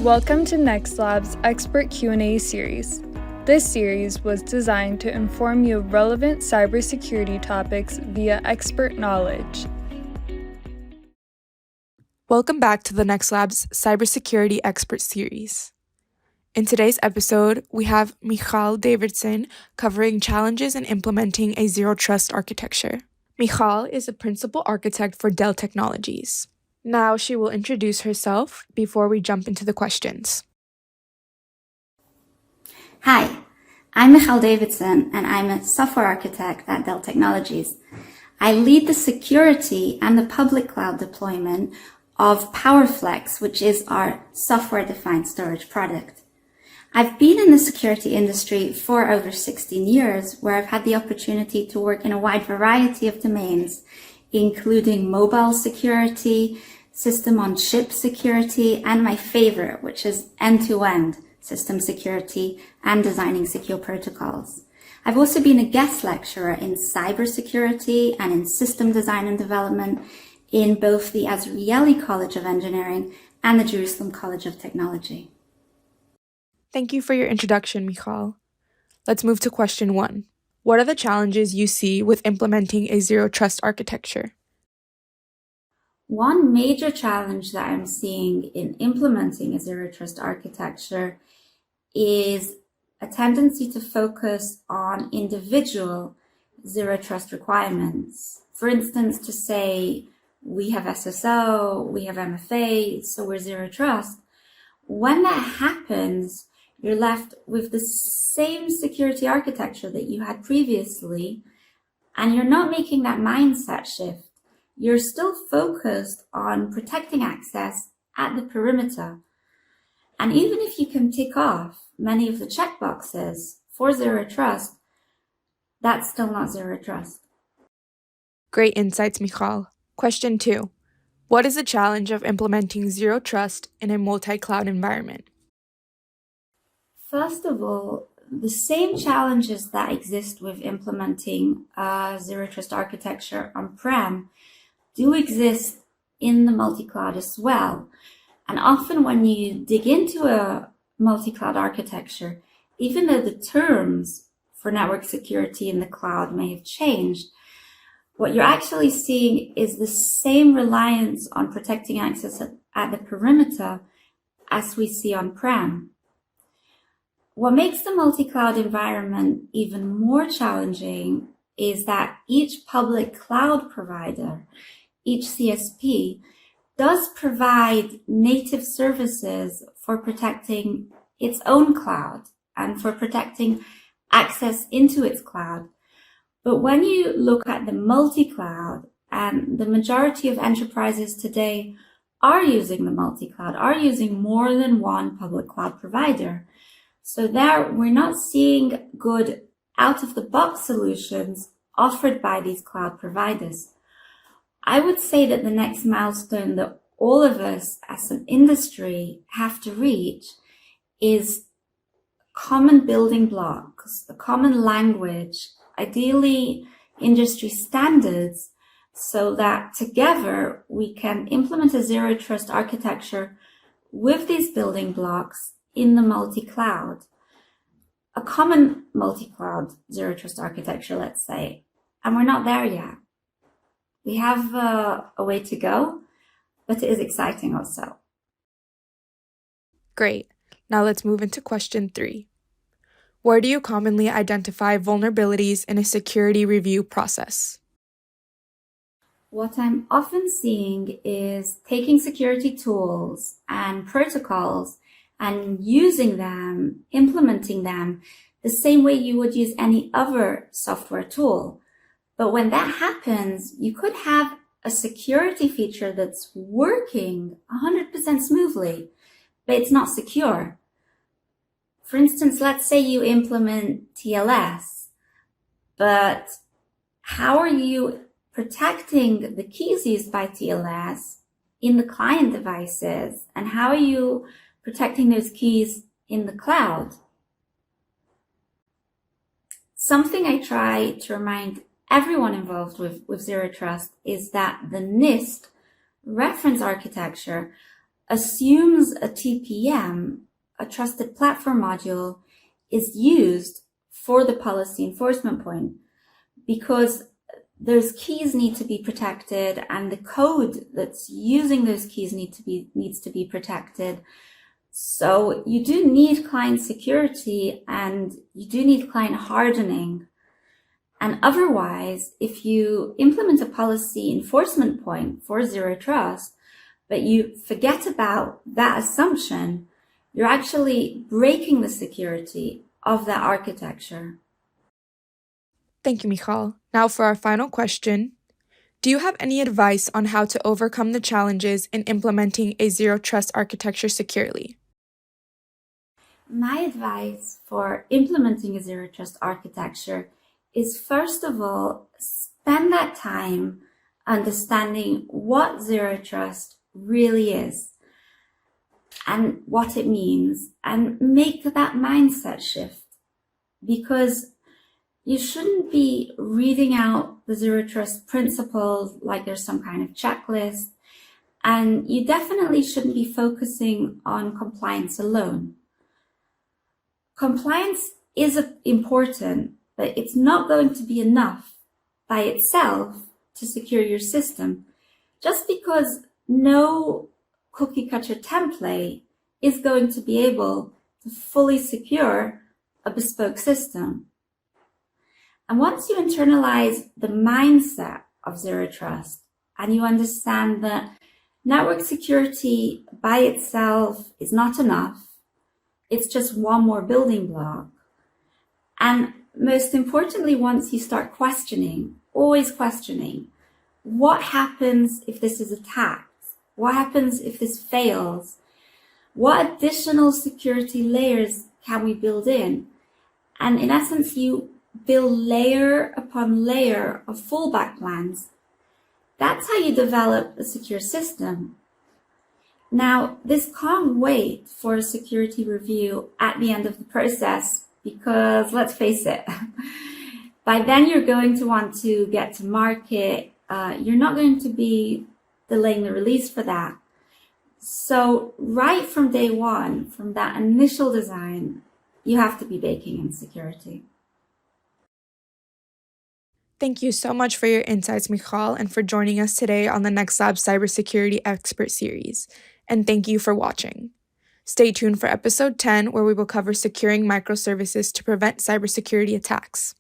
Welcome to NextLabs Expert Q&A Series. This series was designed to inform you of relevant cybersecurity topics via expert knowledge. Welcome back to the NextLabs Cybersecurity Expert Series. In today's episode, we have Michal Davidson covering challenges in implementing a zero-trust architecture. Michal is a principal architect for Dell Technologies. Now she will introduce herself before we jump into the questions. Hi, I'm Michal Davidson, and I'm a software architect at Dell Technologies. I lead the security and the public cloud deployment of PowerFlex, which is our software-defined storage product. I've been in the security industry for over 16 years, where I've had the opportunity to work in a wide variety of domains, including mobile security, system-on-chip security, and my favorite, which is end-to-end system security and designing secure protocols. I've also been a guest lecturer in cybersecurity and in system design and development in both the Azrieli College of Engineering and the Jerusalem College of Technology. Thank you for your introduction, Michal. Let's move to question 1. What are the challenges you see with implementing a zero-trust architecture? One major challenge that I'm seeing in implementing a zero-trust architecture is a tendency to focus on individual zero-trust requirements. For instance, to say, we have SSO, we have MFA, so we're zero-trust. When that happens, you're left with the same security architecture that you had previously, and you're not making that mindset shift. You're still focused on protecting access at the perimeter. And even if you can tick off many of the checkboxes for zero trust, that's still not zero trust. Great insights, Michal. Question 2. What is the challenge of implementing zero trust in a multi-cloud environment? First of all, the same challenges that exist with implementing a zero trust architecture on-prem do exist in the multi-cloud as well. And often when you dig into a multi-cloud architecture, even though the terms for network security in the cloud may have changed, what you're actually seeing is the same reliance on protecting access at the perimeter as we see on-prem. What makes the multi-cloud environment even more challenging is that each public cloud provider, each CSP, does provide native services for protecting its own cloud and for protecting access into its cloud. But when you look at the multi-cloud, and the majority of enterprises today are using the multi-cloud, are using more than one public cloud provider. So there, we're not seeing good out-of-the-box solutions offered by these cloud providers. I would say that the next milestone that all of us as an industry have to reach is common building blocks, a common language, ideally industry standards, so that together we can implement a zero trust architecture with these building blocks in the multi-cloud. A common multi-cloud zero trust architecture, let's say, and we're not there yet. We have a way to go, but it is exciting also. Great. Now let's move into question 3. Where do you commonly identify vulnerabilities in a security review process? What I'm often seeing is taking security tools and protocols and using them, implementing them the same way you would use any other software tool. But when that happens, you could have a security feature that's working 100% smoothly, but it's not secure. For instance, let's say you implement TLS, but how are you protecting the keys used by TLS in the client devices? And how are you protecting those keys in the cloud? Something I try to remind everyone involved with zero trust is that the NIST reference architecture assumes a TPM, a trusted platform module, is used for the policy enforcement point, because those keys need to be protected and the code that's using those keys needs to be protected. So you do need client security and you do need client hardening. And otherwise, if you implement a policy enforcement point for zero trust, but you forget about that assumption, you're actually breaking the security of that architecture. Thank you, Michal. Now for our final question. Do you have any advice on how to overcome the challenges in implementing a zero trust architecture securely? My advice for implementing a zero trust architecture is, first of all, spend that time understanding what zero trust really is and what it means, and make that mindset shift, because you shouldn't be reading out the zero trust principles like there's some kind of checklist, and you definitely shouldn't be focusing on compliance alone. Compliance is important, but it's not going to be enough by itself to secure your system, just because no cookie cutter template is going to be able to fully secure a bespoke system. And once you internalize the mindset of zero trust and you understand that network security by itself is not enough, it's just one more building block. And most importantly, once you start questioning, always questioning, what happens if this is attacked? What happens if this fails? What additional security layers can we build in? And in essence, you build layer upon layer of fallback plans. That's how you develop a secure system. Now, this can't wait for a security review at the end of the process, because let's face it, by then you're going to want to get to market. You're not going to be delaying the release for that. So right from day one, from that initial design, you have to be baking in security. Thank you so much for your insights, Michal, and for joining us today on the NextLabs Cybersecurity Expert Series. And thank you for watching. Stay tuned for episode 10, where we will cover securing microservices to prevent cybersecurity attacks.